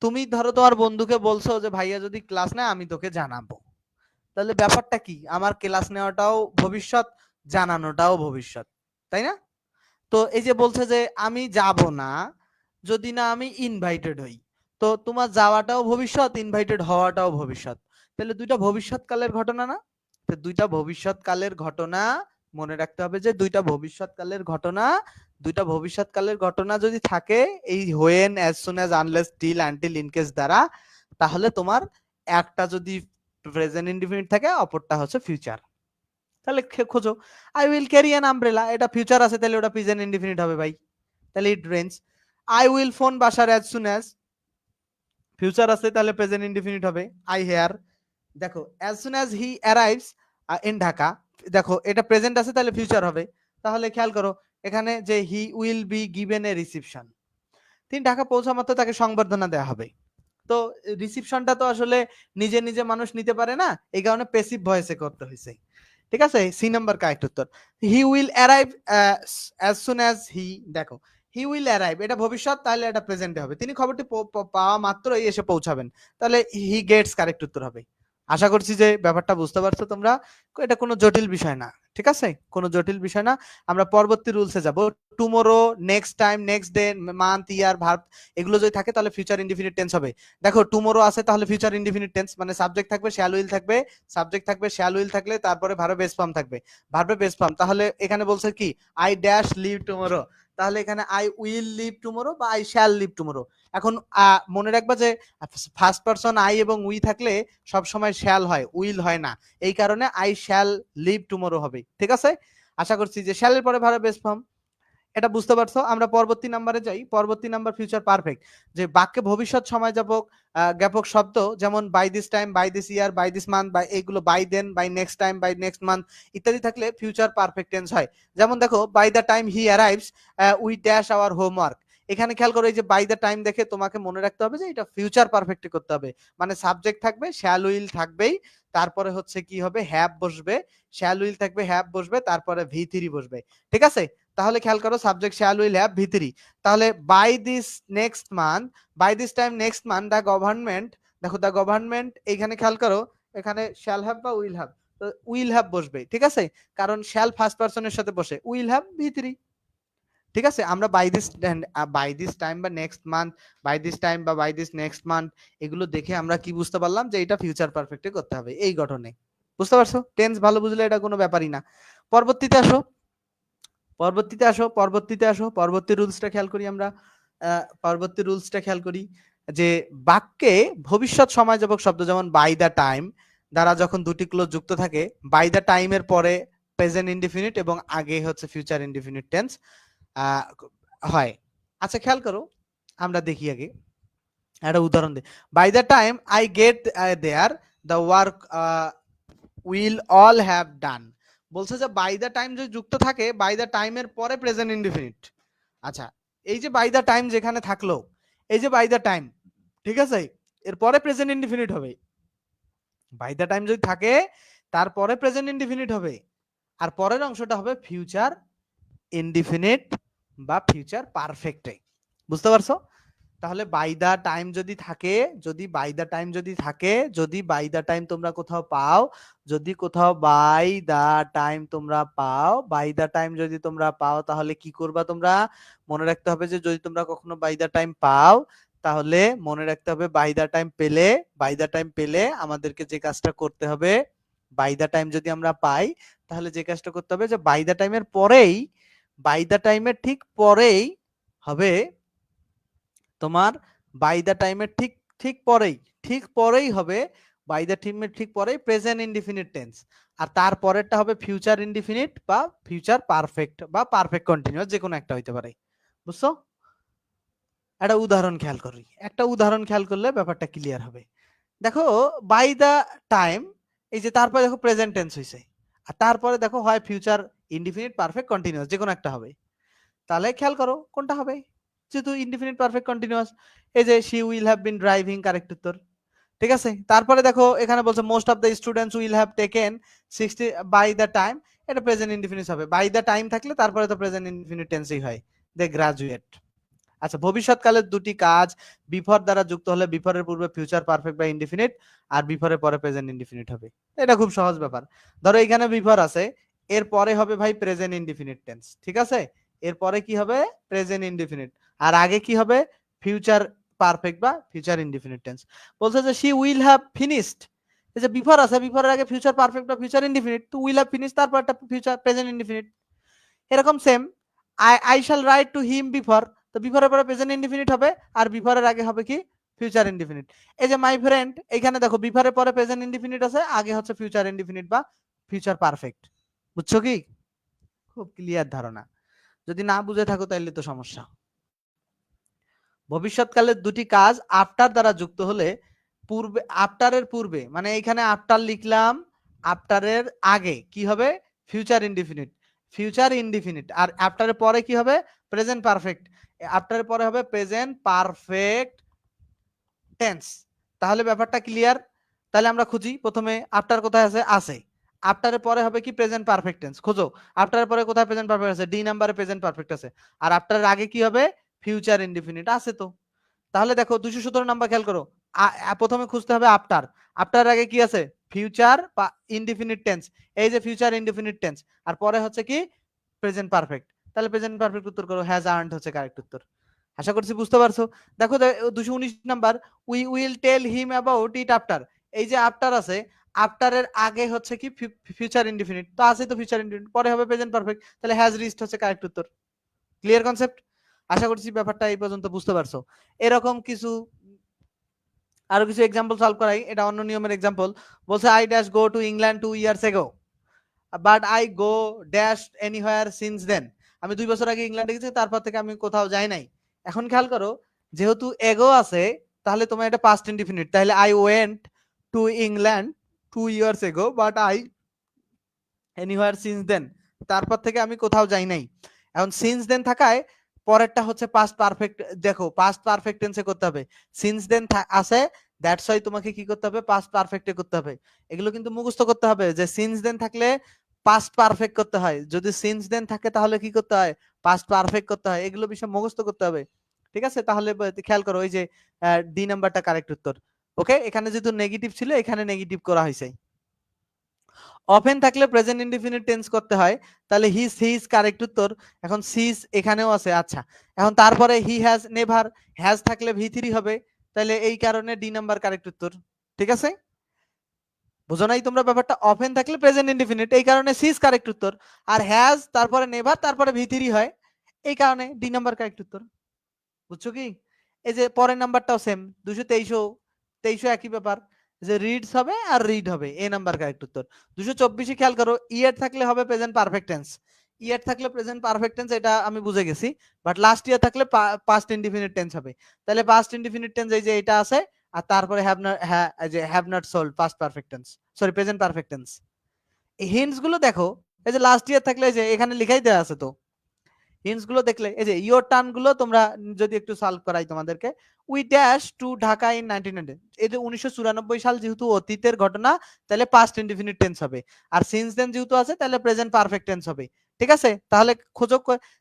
তুমি ধরো তোমার বন্ধুকে বলছো যে ভাইয়া যদি ক্লাস নেয় আমি তোকে জানাবো, তাহলে ব্যাপারটা কি? আমার ক্লাস নেওয়াটাও ভবিষ্যৎ, জানানোটাও ভবিষ্যৎ, তাই না? তো এই যে বলছে যে আমি যাব না যদি না আমি ইনভাইটেড হই, তো তোমার যাওয়াটাও ভবিষ্যৎ, ইনভাইটেড হওয়াটাও ভবিষ্যৎ, তাহলে দুইটা ভবিষ্যৎকালের ঘটনা না? তো দুইটা ভবিষ্যৎকালের ঘটনা, মনে রাখতে হবে যে দুইটা ভবিষ্যৎকালের ঘটনা যদি থাকে এই when, as soon as, unless, till, until, ইনকেস দ্বারা, তাহলে তোমার একটা যদি প্রেজেন্ট ইনডিফিনিট থাকে, অপরটা হচ্ছে ফিউচার। তাহলে খোঁজো, I will carry an umbrella, এটা ফিউচার আছে, তাহলে ওটা প্রেজেন্ট ইনডিফিনিট হবে ভাই, তাহলে it rains. I will phone বাসার অ্যাজ সুন অ্যাজ, ফিউচার আছে, তাহলে প্রেজেন্ট ইনডিফিনিট হবে। আই হেয়ার, দেখো as soon as he arrives in Dhaka, দেখো এটা প্রেজেন্ট আছে, তাহলে ফিউচার হবে। তাহলে খেয়াল করো এখানে যে he will be given a reception, তিনি ঢাকা পৌঁছা মাত্র তাকে সংবর্ধনা দেওয়া হবে। তো রিসিপশনটা তো আসলে নিজে নিজে মানুষ নিতে পারে না, এই কারণে প্যাসিভ ভয়েসে করতে হয়েছে, ঠিক আছে? সি নাম্বার কারেক্ট উত্তর। He will arrive as soon as he, দেখো হি উইল অ্যারাইভ এটা ভবিষ্যৎ, তাহলে এটা প্রেজেন্টে হবে, তিনি খবরটি পাওয়া মাত্রই এসে পৌঁছাবেন, তাহলে হি গেটস কারেক্ট উত্তর হবে। আশা করছি যে ব্যাপারটা বুঝতে পারছো তোমরা, এটা কোনো জটিল বিষয় না, ঠিক আছে? কোনো জটিল বিষয় না। আমরা পরবর্তী রুলসে যাব। Tomorrow, next time, next day, month, year, verb, এগুলো যদি থাকে তাহলে ফিউচার ইনডিফিনিট টেন্স হবে। দেখো, টুমোরো আছে তাহলে ফিউচার ইনডিফিনিট টেন্স, মানে সাবজেক্ট থাকবে, শ্যাল উইল থাকবে, সাবজেক্ট থাকবে, শ্যাল উইল থাকলে তারপরে ভার্ব বেস ফর্ম থাকবে, ভার্বে বেস ফর্ম। তাহলে এখানে বলছে কি, আই ড্যাশ লিভ টুমোরো, তাহলে এখানে আই উইল লিভ টুমোরো বা আই শ্যাল লিভ টুমোরো। এখন মনে রাখবা যে ফার্স্ট পারসন আই এবং উই থাকলে সব সময় শ্যাল হয়, উইল হয় না, এই কারণে আই শ্যাল লিভ টুমোরো হবে, ঠিক আছে? আশা করছি যে শ্যালের পরে ভার্ব বেস ফর্ম, এটা বুঝতে পারছো। আমরা পরবর্তী নাম্বারে যাই। পরবর্তী নাম্বার ফিউচার পারফেক্ট, যে বাক্যে ভবিষ্যৎ সময় যাপক জ্ঞাপক শব্দ, যেমন by this time, by this year, by this month, by, এইগুলো by then, by next time, by next month ইত্যাদি থাকলে ফিউচার পারফেক্ট টেন্স হয়। যেমন দেখো, by the time he arrives we dash our homework, এখানে খেয়াল করো এই যে বাই দ্য টাইম দেখে তোমাকে মনে রাখতে হবে যে এটা ফিউচার পারফেক্টে করতে হবে, মানে সাবজেক্ট থাকবে, শ্যাল উইল থাকবেই, তারপরে হচ্ছে কি হবে, হ্যাভ বসবে, শ্যাল উইল থাকবে, হ্যাভ বসবে, তারপরে ভি3 বসবে, ঠিক আছে? তাহলে খেয়াল করো, সাবজেক্ট শ্যাল উইল হ্যাভ ভি3, তাহলে by this next month, by this time next month the government, দেখো দ্য গভর্নমেন্ট, এখানে খেয়াল করো এখানে শ্যাল হ্যাভ বা উইল হ্যাভ, তো উইল হ্যাভ বসবে, ঠিক আছে? কারণ শ্যাল ফার্স্ট পারসনের সাথে বসে, উইল হ্যাভ ভি3, ঠিক আছে? আমরা বাই দিস টাইম বা next month, by this time বা বাই দিস নেক্সট মান্থ, এগুলো দেখে আমরা কি বুঝতে পারলাম যে এটা ফিউচার পারফেক্টে করতে হবে এই গঠনে। বুঝতে পারছো? টেন্স ভালো বুঝলে এটা কোনো ব্যাপারই না। পরবর্তীতে আসো, পরবর্তী রুলসটা খেয়াল করি আমরা। পরবর্তী রুলসটা খেয়াল করি যে বাক্যে ভবিষ্যৎ সময়যাপক শব্দ যেমন বাই দ্য টাইম দ্বারা যখন দুটি ক্লোজ যুক্ত থাকে, বাই দ্য টাইমের পরে প্রেজেন্ট ইনডিফিনিট এবং আগে হচ্ছে ফিউচার ইনডিফিনিট টেন্স হয়। আচ্ছা, খেয়াল করো, আমরা দেখি আগে একটা উদাহরণ দিই। By the time I get there the work will all have done. বলছে যে বাই দ্য টাইম যদি যুক্ত থাকে বাই দ্য টাইমের পরে প্রেজেন্ট ইনডিফিনিট। আচ্ছা, এই যে বাই দ্য টাইম যেখানে থাকলো, এই যে বাই দ্য টাইম, ঠিক আছে, এরপরে প্রেজেন্ট ইনডিফিনিট হবে। বাই দ্য টাইম যদি থাকে তারপরে প্রেজেন্ট ইনডিফিনিট হবে, আর পরের অংশটা হবে ফিউচার ইনডিফিনিট বা ফিউচার পারফেক্টে। বুঝতে পারছো? তাহলে বাই দা টাইম যদি থাকে, যদি বাই দা টাইম যদি থাকে, যদি বাই দা টাইম তোমরা কোথাও পাও, যদি কোথাও বাই দা টাইম তোমরা পাও, বাই দা টাইম যদি তোমরা পাও, তাহলে কি করবা তোমরা? মনে রাখতে হবে যে যদি তোমরা কখনো বাই দা টাইম পাও, তাহলে মনে রাখতে হবে বাই দা টাইম পেলে, বাই দা টাইম পেলে আমাদেরকে যে কাজটা করতে হবে, বাই দা টাইম যদি আমরা পাই তাহলে যে কাজটা করতে হবে যে বাই দা টাইমের পরেই, বাই দা টাইমের ঠিক পরেই হবে তোমার, বাই দা টাইমের ঠিক ঠিক পরেই, ঠিক পরেই হবে, বাই দা টাইমের ঠিক পরেই প্রেজেন্ট ইনডিফিনিট টেন্স, আর তারপরেরটা হবে ফিউচার ইনডিফিনিট বা ফিউচার পারফেক্ট বা পারফেক্ট কন্টিনিউয়াস, যে কোনো একটা হইতে পারে। বুঝছো? একটা উদাহরণ খেয়াল করি, একটা উদাহরণ খেয়াল করলে ব্যাপারটা ক্লিয়ার হবে। দেখো বাই দা টাইম, এই যে তারপরে দেখো প্রেজেন্ট টেন্স হইছে, আর তারপরে দেখো হয় ফিউচার ইনডিফিনিট পারফেক্ট কন্টিনিউয়াস, যে কোনো একটা হবে। তাহলে খেয়াল করো কোনটা হবে, যেহেতু ইনডিফিনিট পারফেক্ট কন্টিনিউয়াস। এই যে she will have been driving, correct উত্তর। ঠিক আছে, তারপরে দেখো এখানে বলছে most of the students will have taken 60 by the time, এটা প্রেজেন্ট ইনডিফিনিট হবে, বাই দ্য টাইম থাকলে তারপরে তো প্রেজেন্ট ইনডিফিনিট টেন্সই হয়, দে গ্রাজুয়েট। আচ্ছা, ভবিষ্যৎকালের দুটি কাজ বিফোর দ্বারা যুক্ত হলে বিফোরের পূর্বে ফিউচার পারফেক্ট বা ইনডিফিনিট, আর বিফোরের পরে প্রেজেন্ট ইনডিফিনিট হবে। এটা খুব সহজ ব্যাপার। ধরো এখানে বিফোর আছে, এর পরে হবে ভাই প্রেজেন্ট ইনডিফিনিট টেন্স, ঠিক আছে, এরপরে কি হবে প্রেজেন্ট ইনডিফিনিট, আর আগে কি হবে ফিউচার পারফেক্ট বা ফিউচার ইনডিফিনিট টেন্স। বলছে যে শি উইল হ্যাভ ফিনিশড, এই যে বিফোর আছে, বিফোরের আগে ফিউচার পারফেক্ট বা ফিউচার ইনডিফিনিট, তো উইল হ্যাভ ফিনিশড তারপর একটা ফিউচার প্রেজেন্ট ইনডিফিনিট। এরকম same I shall write to him before, তো বিফোরের পরে প্রেজেন্ট ইনডিফিনিট হবে, আর বিফোরের আগে হবে কি ফিউচার ইনডিফিনিট। এই যে মাই ফ্রেন্ড, এখানে দেখো বিফোরের পরে প্রেজেন্ট ইনডিফিনিট আছে, আগে হচ্ছে ফিউচার ইনডিফিনিট বা ফিউচার পারফেক্ট। বুঝছো কি? খুব ক্লিয়ার ধারণা। যদি না বুঝে থাকো তাহলে তো সমস্যা। ভবিষ্যৎকালের দুটি কাজ আফটার দ্বারা যুক্ত হলে পূর্বে, আফটারের পূর্বে মানে এখানে আফটার লিখলাম, আফটারের আগে কি হবে ফিউচার ইনডিফিনিট, ফিউচার ইনডিফিনিট, আর আফটারের পরে কি হবে প্রেজেন্ট পারফেক্ট, আফটারের পরে হবে প্রেজেন্ট পারফেক্ট টেন্স। তাহলে ব্যাপারটা ক্লিয়ার। তাহলে আমরা খুঁজি প্রথমে আফটার কোথায় আছে, আছে, আফটারের পরে হবে কি প্রেজেন্ট পারফেক্ট টেন্স, খোঁজো আফটারের পরে কোথায় প্রেজেন্ট পারফেক্ট আছে, ডি নাম্বারে প্রেজেন্ট পারফেক্ট আছে, আর আফটারের আগে কি হবে ফিউচার ইনডিফিনিট আছে তো। তাহলে দেখো 217 নাম্বার খেয়াল করো, প্রথমে খুঁজতে হবে আফটার, আফটার আগে কি আছে ফিউচার ইনডিফিনিট টেন্স, এই যে ফিউচার ইনডিফিনিট টেন্স, আর পরে হচ্ছে কি প্রেজেন্ট পারফেক্ট। তাহলে প্রেজেন্ট পারফেক্ট উত্তর করো, হ্যাজ আর্নড হচ্ছে কারেক্ট উত্তর। আশা করছি বুঝতে পারছো। দেখো 219 number, we will tell him about it after, এই যে আফটার আছে, আফটারের আগে হচ্ছে কি ফিউচার ইনডিফিনিট, তো আছে তো ফিউচার ইনডিফিনিট, পরে হবে প্রেজেন্ট পারফেক্ট, তাহলে হ্যাজ রিচড হচ্ছে কারেক্ট উত্তর। Clear concept? আশা করছি ব্যাপারটা এই পর্যন্ত বুঝতে পারছো। এরকম কিছু আরো কিছু এক্সাম্পল সলভ করাই, এটা অন্য নিয়মের এক্সাম্পল। বলছে I dash go to England 2 years ago, but I go dash anywhere since then, আমি 2 বছর আগে ইংল্যান্ডে গেছি, তারপর থেকে আমি কোথাও যাই নাই। এখন খেয়াল করো, যেহেতু এগো আছে তাহলে তোমার এটা পাস্ট ইনডিফিনিট, তাহলে I went to England 2 years ago but I anywhere since then, তারপর থেকে আমি কোথাও যাই নাই। এখন সিন্স দেন থাকায় পরেরটা হচ্ছে পাস্ট পারফেক্ট, দেখো পাস্ট পারফেক্ট টেন্সে করতে হবে, সিন্স দেন আছে, দ্যাটস ওয়াই তোমাকে কি করতে হবে পাস্ট পারফেক্টে করতে হবে। এগুলো কিন্তু মুখস্থ করতে হবে যে সিন্স দেন থাকলে পাস্ট পারফেক্ট করতে হয়, যদি সিন্স দেন থাকে তাহলে কি করতে হয় পাস্ট পারফেক্ট করতে হয়, এগুলো বিষয় মুখস্থ করতে হবে। ঠিক আছে, তাহলে খেয়াল করো ওই যে ডি নাম্বারটা কারেক্ট উত্তর। ওকে, এখানে যেহেতু নেগেটিভ ছিল এখানে নেগেটিভ করা হয়েছে। অফেন থাকলে প্রেজেন্ট ইনডিফিনিট টেন্স করতে হয়, তাহলে হিজ হিজ কারেক্ট উত্তর। এখন সিজ এখানেও আছে, আচ্ছা এখন তারপরে হি হ্যাজ নেভার, হ্যাজ থাকলে ভি3 হবে, তাহলে এই কারণে ডি নাম্বার কারেক্ট উত্তর। ঠিক আছে, বুঝো নাই তোমরা ব্যাপারটা, অফেন থাকলে প্রেজেন্ট ইনডিফিনিট এই কারণে সিজ কারেক্ট উত্তর, আর হ্যাজ তারপরে নেভার তারপরে ভি3 হয়, এই কারণে ডি নাম্বার কারেক্ট উত্তর। বুঝছো কি? এই যে পরের নাম্বারটাও সেম, 223 একই ব্যাপার, যে রিডস হবে আর রিড হবে, এ নাম্বার কারেক্ট উত্তর। 224 খেয়াল করো, ইয়ার থাকলে হবে প্রেজেন্ট পারফেক্ট টেন্স, ইয়ার থাকলে প্রেজেন্ট পারফেক্ট টেন্স, এটা আমি বুঝে গেছি, বাট লাস্ট ইয়ার থাকলে পাস্ট ইনডিফিনিট টেন্স হবে, তাহলে পাস্ট ইনডিফিনিট টেন্স এই যে এটা আছে, আর তারপরে have not sold past perfect tense, sorry present perfect tense. এই হিন্টস গুলো দেখো, এই যে লাস্ট ইয়ার থাকলে যে এখানে লিখাই দেওয়া আছে, তো হিন্টস গুলো দেখলে এই যে ইয়োর টার্ন গুলো তোমরা যদি একটু সলভ করাই তোমাদেরকে, we dash to Dhaka in 1990, এই যে 1994 সাল যেহেতু অতীতের ঘটনা, তাহলে পাস্ট ইনডিফিনিট টেন্স হবে। আর সিন্স দেন যেহেতু আছে, তাহলে প্রেজেন্ট পারফেক্ট টেন্স হবে। ঠিক আছে, তাহলে খোঁজো,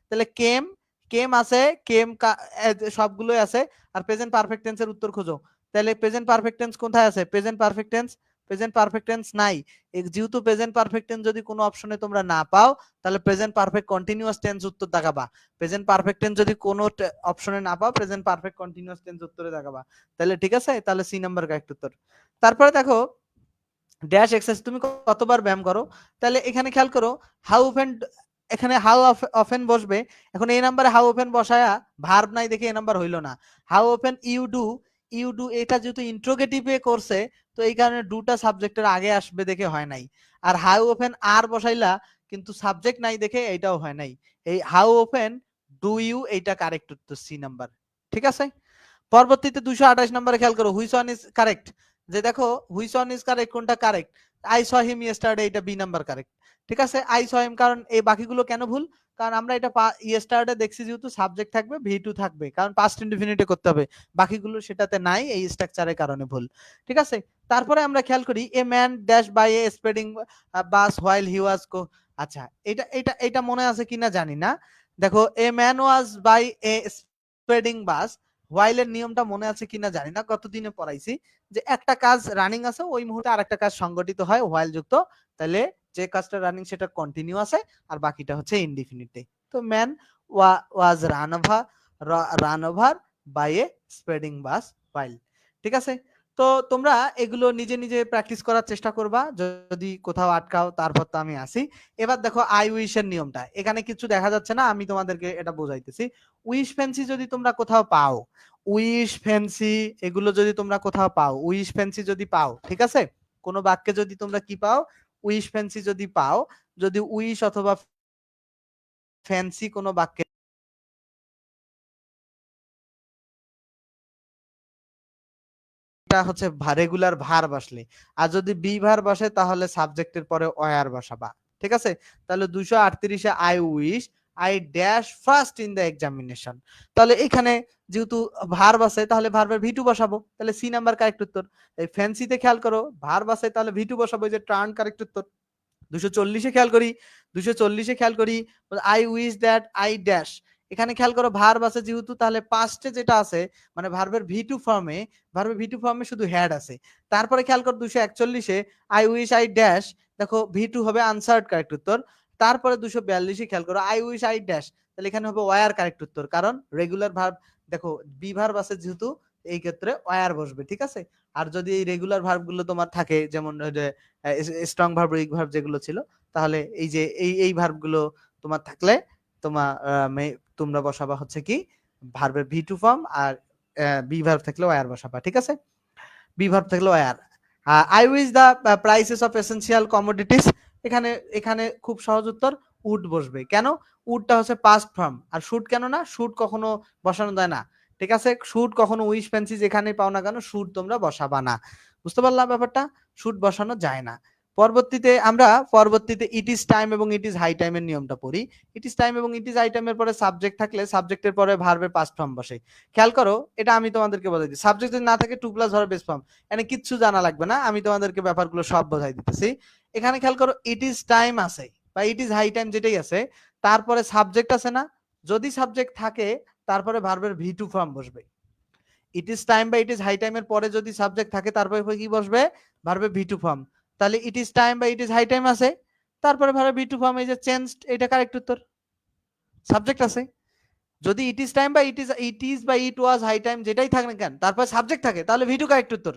তাহলে কেম, কেম আছে, কেম সবগুলোই আছে। আর প্রেজেন্ট পারফেক্ট টেন্সের উত্তর খোঁজো। তাহলে প্রেজেন্ট পারফেক্ট টেন্স কোথায় আছে? Present perfect tense, present perfect tense নাই। যেহেতু প্রেজেন্ট পারফেক্ট টেন্স যদি কোনো অপশনে তোমরা না পাও, তাহলে প্রেজেন্ট পারফেক্ট কন্টিনিউয়াস টেন্স উত্তর দেখাবা। প্রেজেন্ট পারফেক্ট টেন্স যদি কোনো অপশনে না পাও, প্রেজেন্ট পারফেক্ট কন্টিনিউয়াস টেন্স উত্তরে দেখাবা। তাহলে ঠিক আছে, তাহলে সি নাম্বার কারেক্ট উত্তর। তারপরে দেখো ড্যাশ এক্সারসাইজ তুমি কতবার ব্যায়াম করো, তাহলে এখানে খেয়াল করো হাউ অফেন, এখানে হাউ অফেন বসবে। এখন এই নাম্বারে হাউ অফেন বসায়া ভার্ব নাই দেখে এই নাম্বার হইলো না। How often you do, you do এটা যেহেতু ইন্ট্রোগেটিভে করছে, তো এই কারণে ডুটা সাবজেক্টের আগে আসবে দেখে হয় নাই। আর হাউ অফেন আর বসাইলা কিন্তু সাবজেক্ট নাই দেখে এইটাও হয় নাই। এই হাউ অফেন ডু ইউ এইটা কারেক্ট উত্তর, সি নাম্বার। ঠিক আছে, পরবর্তীতে 228 নম্বরে খেয়াল করো হুইচ ওয়ান ইজ কারেক্ট। যে দেখো হুইচ ওয়ান ইজ কারেক্ট, কোনটা correct? I saw him yesterday, এটা বি নাম্বার কারেক্ট। ঠিক আছে, আই স হিম, কারণ এই বাকিগুলো কেন ভুল? কারণ আমরা এটা ইয়েস্টারডে দেখছি যেহেতু সাবজেক্ট থাকবে, ভি2 থাকবে, কারণ পাস্ট ইনডিফিনিটে করতে হবে। বাকিগুলো সেটাতে নাই, এই স্ট্রাকচারের কারণে ভুল। ঠিক আছে, তারপরে আমরা খেয়াল করি a man dash by a spreading bus while he was আচ্ছা, এটা এটা এটা মনে আছে কিনা জানি না। দেখো a man was by a spreading bus, হোয়াইলের নিয়মটা মনে আছে কিনা জানি না, কতদিনে পড়াইছি যে একটা কাজ রানিং আছে ওই মুহূর্তে আরেকটা কাজ সংগঠিত হয় হোয়াইল যুক্ত, তাহলে যে কাজটা রানিং সেটা কন্টিনিউ আছে আর বাকিটা হচ্ছে ইনডিফিনিটে। তো man was run over by a spreading bus while. ঠিক আছে, তো তোমরা এগুলো নিজে নিজে প্র্যাকটিস করার চেষ্টা করবা, যদি কোথাও আটকাও তারপর তো আমি আসি। এবার দেখো আই উইশ এর নিয়মটা, এখানে কিছু দেখা যাচ্ছে না, আমি তোমাদেরকে এটা বোঝাইতেছি। উইশ ফ্যান্সি যদি তোমরা কোথাও পাও, উইশ ফ্যান্সি এগুলো যদি তোমরা কোথাও পাও, উইশ ফ্যান্সি যদি পাও, ঠিক আছে, কোনো বাক্যে যদি তোমরা কি পাও, উইশ ফ্যান্সি যদি পাও, যদি উইশ অথবা ফ্যান্সি কোনো বাক্যে এটা হচ্ছে রেগুলার ভার্ব আসলে, আর যদি বি ভার্ব বসে তাহলে সাবজেক্টের পরে ওয়ার বসাবা। ঠিক আছে, তাহলে 238 I wish I dash first in the examination, তাহলে এখানে যেহেতু ভার্ব আছে তাহলে ভার্বের ভি2 বসাবো, তাহলে সি নাম্বার কারেক্ট উত্তর। এই ফ্যান্সিতে খেয়াল করো ভার্ব আছে তাহলে ভি2 বসাবো, যে টার্ন কারেক্ট উত্তর। 240 খেয়াল করি, 240 খেয়াল করি I wish that I dash, এখানে খেয়াল করো ভার্ব আছে যেহেতু, তাহলে পাস্টে যেটা আছে মানে ভার্বের ভি2 ফর্মে, ভার্বের ভি2 ফর্মে শুধু হ্যাড আছে। তারপরে খেয়াল করো 241 আই উইশ আই ড্যাশ, দেখো ভি2 হবে আনসার্ড কারেক্ট উত্তর। তারপরে 242 খেয়াল করো আই উইশ আই ড্যাশ, তাহলে এখানে হবে ওয়ার কারেক্ট উত্তর, কারণ রেগুলার ভার্ব, দেখো বি ভার্ব আছে যেহেতু এই ক্ষেত্রে ওয়ার বসবে। ঠিক আছে, আর যদি এই রেগুলার ভার্ব গুলো তোমার থাকে যেমন স্ট্রং ভার্ব উইক ভার্ব যেগুলো ছিল, তাহলে এই যে এই ভার্ব গুলো তোমার থাকলে তোমার তোমরা বসাবা হচ্ছে কি ভার্বের ভি2 ফর্ম, আর বি ভার্ব থাকলে ওয়ার বসাবা। ঠিক আছে, বি ভার্ব থাকলে were. I wish the prices of essential commodities, এখানে এখানে খুব সহজ উত্তর উড বসবে। কেন? উডটা হচ্ছে পাস্ট ফর্ম, আর শুড কেন না, শুড কখনো বসানো যায় না। ঠিক আছে, শুড কখনো উইশ ফ্যান্সি যেখানেই পাও না কেন শুড তোমরা বসাবা না। বুঝতে পারলাম ব্যাপারটা, শুড বসানো যায় না। পরবর্তীতে ইট ইজ টাইম এবং ইট ইজ হাই টাইমের নিয়মটা পড়ি। ইট ইজ টাইম এবং ইট ইজ হাই টাইমের পরে সাবজেক্ট থাকলে সাবজেক্টের পরে ভার্বের পাস্ট ফর্ম বসে। খেয়াল করো, এটা আমি তোমাদেরকে বলে দিই, সাবজেক্ট যদি না থাকে to plus verb base form, এখানে কিচ্ছু জানা লাগবে না, আমি তোমাদেরকে ব্যাপারগুলো সব বোঝাই দিতেছি। এখানে খেয়াল করো ইট ইজ টাইম আছে বা ইট ইজ হাই টাইম যেটাই আছে, তারপরে সাবজেক্ট আছে না, যদি সাবজেক্ট থাকে তারপরে ভার্বের ভি2 ফর্ম বসবে। ইট ইজ টাইম বা ইট ইজ হাই টাইমের পরে যদি সাবজেক্ট থাকে তারপরে কি বসবে? ভার্বের ভি2 ফর্ম। তাহলে ইট ইজ টাইম বা ইট ইজ হাই টাইম আছে, তারপরে ভার্বের ভি2 ফর্ম, এই যে চেঞ্জড, এটা কারেক্ট উত্তর। সাবজেক্ট আছে, যদি ইট ইজ টাইম বা ইট ইজ বা ইট ওয়াজ হাই টাইম যেটাই থাকে না কেন তারপর সাবজেক্ট থাকে, তাহলে ভি2 কারেক্ট উত্তর।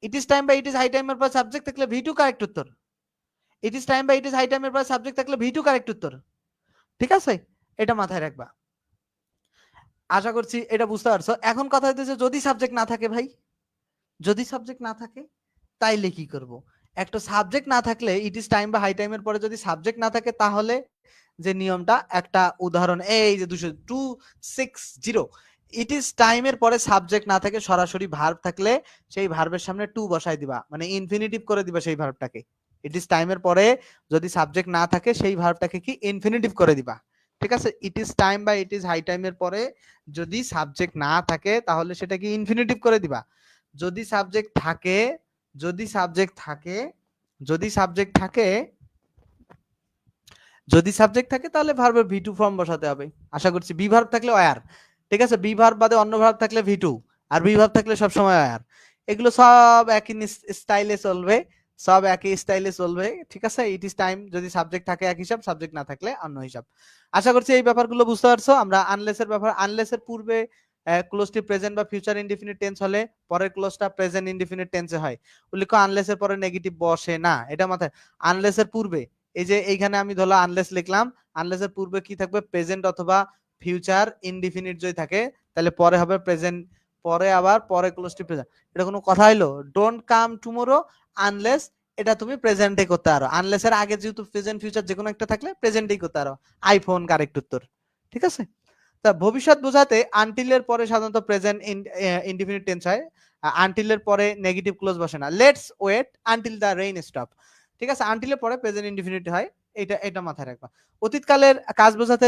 ইট ইজ টাইম বা ইট ইজ হাই টাইমের পর সাবজেক্ট থাকলে ভি2 কারেক্ট উত্তর। ইট ইজ টাইম বা ইট ইজ হাই টাইমের পর সাবজেক্ট থাকলে ভি2 কারেক্ট উত্তর। ঠিক আছে, এটা মাথায় রাখবা। আশা করছি এটা বুঝতে পারছো। এখন কথা হইতেছে যদি সাবজেক্ট না থাকে ভাই, যদি সাবজেক্ট না থাকে তাইলে কি করব? একটা সাবজেক্ট না থাকলে ইট ইজ টাইম বা হাই টাইমের পরে যদি সাবজেক্ট না থাকে তাহলে যে নিয়মটা, একটা উদাহরণ এই যে 260 ইট ইজ টাইমের পরে সাবজেক্ট না থাকে সরাসরি ভার্ব থাকলে সেই ভার্বের সামনে টু বসাই দিবা, মানে ইনফিনিটিভ করে দিবা সেই ভার্বটাকে। ইট ইজ টাইমের পরে যদি সাবজেক্ট না থাকে সেই ভার্বটাকে কি ইনফিনিটিভ করে দিবা, ঠিক আছে। ইট ইজ টাইম বা ইট ইজ হাই টাইমের পরে যদি সাবজেক্ট না থাকে তাহলে সেটাকে ইনফিনিটিভ করে দিবা। যদি সাবজেক্ট থাকে, যদি সাবজেক্ট থাকে, যদি সাবজেক্ট থাকে, যদি সাবজেক্ট থাকে তাহলে ভার্বের ভি টু ফর্ম বসাতে হবে। আশা করছি বি ভার্ব থাকলে ওয়ার, ঠিক আছে। বি ভার্ব বাদে অন্য ভার্ব থাকলে ভি টু, আর বি ভার্ব থাকলে সবসময় ওয়ার। এগুলো সব একই স্টাইলে চলবে, সব একই স্টাইলে চলবে, ঠিক আছে। ইট ইজ টাইম যদি সাবজেক্ট থাকে এক হিসাব, সাবজেক্ট না থাকলে অন্য হিসাব। আশা করছি এই ব্যাপারগুলো বুঝতে পারছো। আমরা আনলেসের ব্যাপার, আনলেসের পূর্বে ক্লোজটি প্রেজেন্ট বা ফিউচার ইনডিফিনিট টেন্স হলে পরের ক্লোজটা প্রেজেন্ট ইনডিফিনিট টেন্সে হয়। উল্লেখ্য আনলেসের পরে নেগেটিভ বসে না, এটা মাথায়। আনলেসের পূর্বে এই যে এইখানে আমি ধরো আনলেস লিখলাম, আনলেসের পূর্বে কি থাকবে, প্রেজেন্ট অথবা ফিউচার ইনডিফিনিট যদি থাকে তাহলে পরে হবে প্রেজেন্ট, পরে আবার পরে ক্লোজটি প্রেজেন্ট। এটা কোনো কথা হইলো? ডোন্ট কাম টুমোরো আনলেস, এটা তুমি প্রেজেন্টে করতে পারো। আনলেস এর আগে যেহেতু প্রেজেন্ট ফিউচার যে কোনো একটা থাকলে প্রেজেন্টেই করতে পারো। আইফোন কারেক্ট উত্তর, ঠিক আছে। তা ভবিষ্যৎ বোঝাতে আনটিলের পরে সাধারণত প্রেজেন্ট ইনডিফিনিট টেন্স হয়, আনটিলের পরে নেগেটিভ ক্লোজ বসে না। Let's wait until the rain stop, ঠিক আছে। আনটিলের পরে প্রেজেন্ট ইনডিফিনিট হয়, এটা এটা মাথায় রাখবা। অতীতকালের কাজ বোঝাতে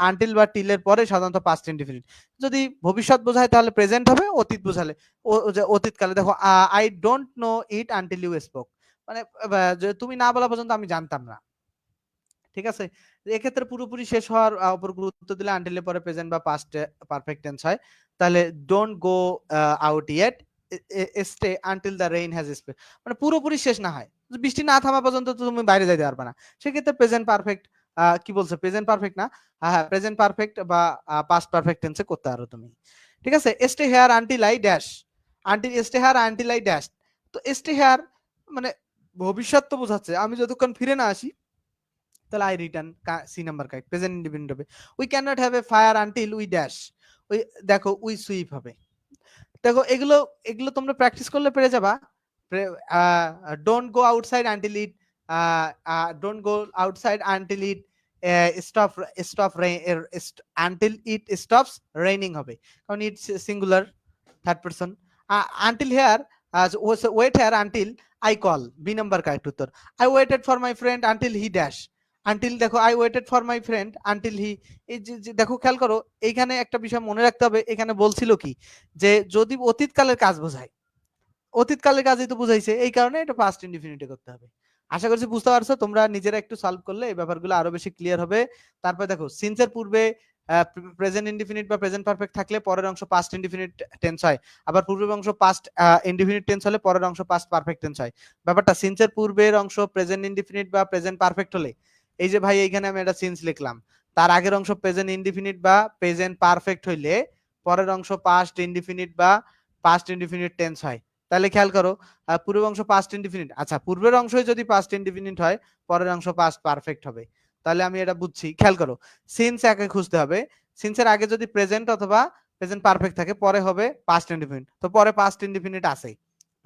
আনটিল বা টিলের পরে সাধারণত পাস্ট ইনডিফিনিট। যদি ভবিষ্যৎ বোঝায় তাহলে প্রেজেন্ট হবে, অতীত বোঝালে অতীতকালে দেখো I don't know it until you spoke, মানে তুমি না বলা পর্যন্ত আমি জানতাম না, ঠিক আছে। এক্ষেত্রে পুরোপুরি শেষ হওয়ার উপর গুরুত্ব দিলে আনটিলের পরে প্রেজেন্ট বা পাস্ট পারফেক্ট টেন্স হয়। তাহলে don't go out yet, stay until the rain has sped, মানে পুরোপুরি শেষ না হয়, বৃষ্টি না থামা পর্যন্ত তো তুমি বাইরে যাইতে পারবে না। সেক্ষেত্রে প্রেজেন্ট পারফেক্ট, কি বলছে, প্রেজেন্ট পারফেক্ট না, হ্যাঁ প্রেজেন্ট পারফেক্ট বা পাস্ট পারফেক্ট টেন্সে করতে পারো তুমি, ঠিক আছে। Stay here until I dash, until stay here until I dash. তো স্টে হেয়ার মানে ভবিষ্যৎ তো বোঝাচ্ছে, আমি যতক্ষণ ফিরে না আসি, তাহলে I return, C number correct, present independent হবে। We can not have a fire until we dash, ওই দেখো উই সুইপ হবে। দেখো এগুলো এগুলো তোমরা প্র্যাকটিস করলে পেরে যাবা। Don't go outside until it, don't go outside until it stop, stop until it stops raining হবে, কারণ it singular third person. Until here, wait here until I call, B number correct উত্তর। I waited for my friend until he dash, until দেখো I waited for my friend until he, এই যে দেখো খেয়াল করো এইখানে একটা বিষয় মনে রাখতে হবে, এখানে বলছিল কি যে যদি অতীতকালের কাজ বোঝায়, অতীতকালের কাজই তো বুঝাইছে, এই কারণে এটা পাস্ট ইনডিফিনিটে করতে হবে। আশা করছি বুঝতে পারছো। তোমরা নিজেরা একটু সলভ করলে এই ব্যাপারগুলো আরো বেশি ক্লিয়ার হবে। তারপর দেখো সিন্সের পূর্বে প্রেজেন্ট ইনডিফিনিট বা প্রেজেন্ট পারফেক্ট থাকলে পরের অংশ পাস্ট ইনডিফিনিট টেন্স হয়, আবার পূর্বের অংশ পাস্ট ইনডিফিনিট টেন্স হলে পরের অংশ পাস্ট পারফেক্ট টেন্স হয়। ব্যাপারটা সিন্সের পূর্বের অংশ প্রেজেন্ট ইনডিফিনিট বা প্রেজেন্ট পারফেক্ট হলে, এই যে ভাই এইখানে আমি একটা সিন্স লিখলাম, তার আগের অংশ প্রেজেন্ট ইনডিফিনিট বা প্রেজেন্ট পারফেক্ট হইলে পরের অংশ পাস্ট ইনডিফিনিট বা পাস্ট ইনডিফিনিট টেন্স হয়। তাহলে খেয়াল করো পূর্বের অংশ পাস্ট ইনডিফিনিট, আচ্ছা পূর্বের অংশই যদি পাস্ট ইনডিফিনিট হয় পরের অংশ পাস্ট পারফেক্ট হবে। তাহলে আমি এটা বুঝছি, খেয়াল করো সিন্স একে খুঁজতে হবে, সিন্সের আগে যদি প্রেজেন্ট অথবা প্রেজেন্ট পারফেক্ট থাকে পরে হবে পাস্ট ইনডিফিনিট, তো পরে পাস্ট ইনডিফিনিট আছে,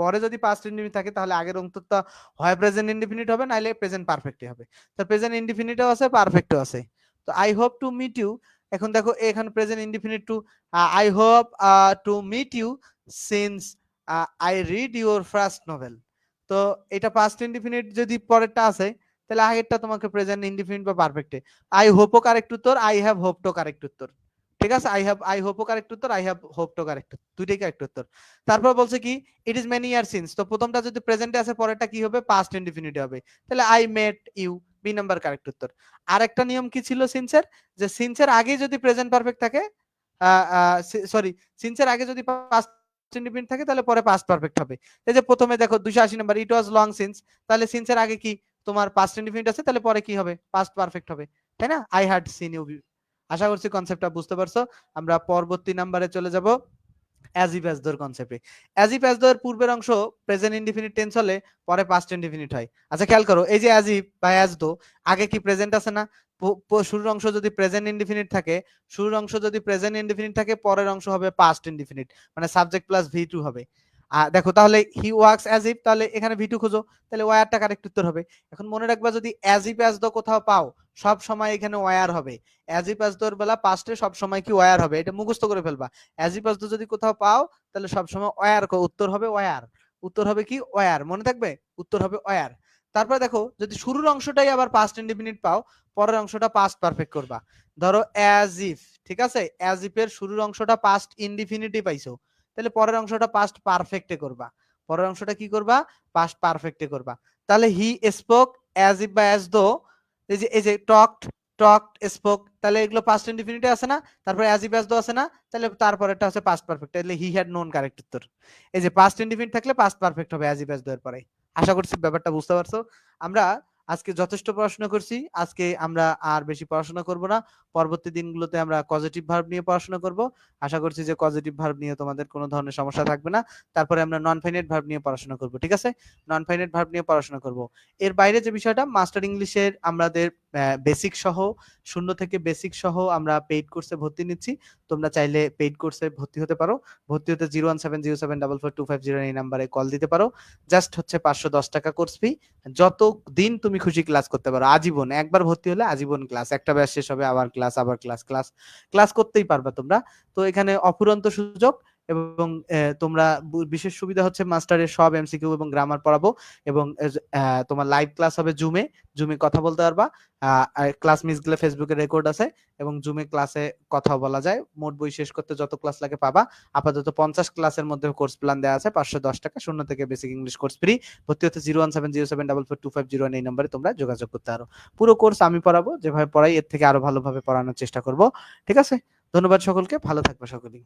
পরে যদি পাস্ট ইনডিফিনিট থাকে তাহলে আগের অন্তত হয় প্রেজেন্ট ইনডিফিনিট হবে নাইলে প্রেজেন্ট পারফেক্টই হবে। তো প্রেজেন্ট ইনডিফিনিটও আছে পারফেক্টও আছে। তো I hope to meet you, এখন দেখো এখানে present indefinite too, I hope to meet you since I read your first novel. তো এটা পাস্ট ইনডিফিনিট যদি পরেরটা আছে তাহলে আগেরটা তোমাকে প্রেজেন্ট ইনডিফিনিট বা পারফেক্টে। আই হোপও কারেক্ট উত্তর, আই হ্যাভ হোপড কারেক্ট উত্তর, ঠিক আছে। আই হোপও কারেক্ট উত্তর, আই হ্যাভ হোপড কারেক্ট, দুইটাই কারেক্ট উত্তর। তারপর বলছে কি it is many year since, তো প্রথমটা যদি প্রেজেন্টে আছে পরেরটা কি হবে, পাস্ট ইনডিফিনিট হবে, তাহলে I met you, B number correct উত্তর। আর একটা নিয়ম কি ছিল সিন্সের, যে সিন্সের আগে যদি প্রেজেন্ট পারফেক্ট থাকে, সরি সিন্সের আগে যদি পাস্ট ইনডিফিনিট থাকে তাহলে পরে পাস্ট পারফেক্ট হবে। এই যে প্রথমে দেখো 280 নাম্বার ইট ওয়াজ লং সিন্স, তাহলে সিন্সের আগে কি তোমার পাস্ট ইনডিফিনিট আছে, তাহলে পরে কি হবে, পাস্ট পারফেক্ট হবে, তাই না। আই হ্যাড সিন ইউ, আশা করছি কনসেপ্টটা বুঝতে পারছো। আমরা পরবর্তী নাম্বারে চলে যাব অ্যাজ ইফ অ্যাজ দোর কনসেপ্টে। অ্যাজ ইফ অ্যাজ দোর পূর্বের অংশ প্রেজেন্ট ইনডিফিনিট টেন্স হলে পরে পাস্ট ইনডিফিনিট হয়। আচ্ছা খেয়াল করো এই যে অ্যাজ ইফ বা অ্যাজ দো, আগে কি প্রেজেন্ট আছে না, শুরুর অংশ যদি প্রেজেন্ট ইনডিফিনিট থাকে, শুরুর অংশ যদি প্রেজেন্ট ইনডিফিনিট থাকে পরের অংশ হবে পাস্ট ইনডিফিনিট, মানে সাবজেক্ট প্লাস ভি টু হবে। দেখো তাহলে হি ওয়ার্কস অ্যাজ ইফ, তাহলে এখানে ভি2 খুঁজো, তাহলে ওয়ারটা কারেক্ট উত্তর হবে। এখন মনে রাখবা যদি অ্যাজ ইফ অ্যাজ দো কোথাও পাও সব সময় এখানে ওয়ার হবে। অ্যাজ ইফ অ্যাজ দোর বেলা পাস্টে সব সময় কি ওয়ার হবে, এটা মুখস্থ করে ফেলবা। অ্যাজ ইফ অ্যাজ দো যদি কোথাও পাও তাহলে সব সময় ওয়ার, উত্তর হবে ওয়ার। উত্তর হবে কি ওয়ার, মনে থাকবে, উত্তর হবে ওয়ার। তারপর দেখো যদি শুরুর অংশটাই আবার পাস্ট ইনডিফিনিট পাও, পরের অংশটা পাস্ট পারফেক্ট করবা। ধরো অ্যাজ ইফ, ঠিক আছে, অ্যাজ ইফ এর শুরুর অংশটা পাস্ট ইনডিফিনিটই পাইছো, তাহলে পরের অংশটা পাস্ট পারফেক্টে করবা। পরের অংশটা কি করবা, পাস্ট পারফেক্টে করবা। তাহলে হি স্পোক অ্যাজ ইফ বা অ্যাজ দো, এই যে টকড, টকড স্পোক, তাহলে এগুলো পাস্ট ইনডিফিনিটে আছে না, তারপরে অ্যাজ ইফ অ্যাজ দো আছে না, তাহলে তারপরেরটা হচ্ছে পাস্ট পারফেক্ট, তাহলে হি হ্যাড নোন কারেক্ট উত্তর। এই যে পাস্ট ইনডিফিনিট থাকলে পাস্ট পারফেক্ট হবে অ্যাজ ইফ অ্যাজ দো এর পরে। আশা করছি ব্যাপারটা বুঝতে পারছো। আমরা আজকে যথেষ্ট পড়াশোনা করছি, আজকে আমরা আর বেশি পড়াশোনা করব না। পরবর্তী দিনগুলোতে আমরা পজিটিভ ভার্ব নিয়ে পড়াশোনা করব। আশা করছি যে পজিটিভ ভার্ব নিয়ে তোমাদের কোনো ধরনের সমস্যা থাকবে না। তারপরে আমরা নন ফাইনাইট ভার্ব নিয়ে পড়াশোনা করব, ঠিক আছে, নন ফাইনাইট ভার্ব নিয়ে পড়াশোনা করব। এর বাইরে যে বিষয়টা মাস্টার ইংলিশের আমাদের বেসিক সহ, শূন্য থেকে বেসিক সহ আমরা পেইড কোর্সে ভর্তি নিচ্ছি। তোমরা চাইলে পেইড কোর্সে ভর্তি হতে পারো। ভর্তি হতে 01707442509 এই নাম্বারে কল দিতে পারো। জাস্ট হচ্ছে 510 টাকা কোর্স ফি। যত দিন তুমি খুশি ক্লাস করতে পারো, আজীবন, একবার ভর্তি হলে আজীবন ক্লাস, একটা ব্যাচ শেষ হবে আবার ক্লাস, আবার ক্লাস, ক্লাস ক্লাস করতেই পারবা তোমরা। তো এখানে অফুরন্ত সুযোগ, এবং তোমরা বিশেষ সুবিধা হচ্ছে মাস্টারের সব এমসিকিউ এবং গ্রামার পড়াবো, এবং তোমার লাইভ ক্লাস হবে জুমে, জুমে কথা বলতে পারবা। ক্লাস মিস গেলে ফেসবুকে রেকর্ড আছে, এবং জুমে ক্লাসে কথা বলা যায়। মোট বই শেষ করতে যত ক্লাস লাগে পাবা। আপাতত 50 ক্লাসের মধ্যে কোর্স প্ল্যান দেওয়া আছে, 510 টাকা, শূন্য থেকে বেসিক ইংলিশ কোর্স ফ্রি। ভর্তি হতে 01707442509 এই নম্বরে তোমরা যোগাযোগ করতে পারো। পুরো কোর্স আমি পড়াবো, যেভাবে পড়াই এর থেকে আরো ভালোভাবে পড়ানোর চেষ্টা করব, ঠিক আছে। ধন্যবাদ সকলকে, ভালো থাকবে সকলেই।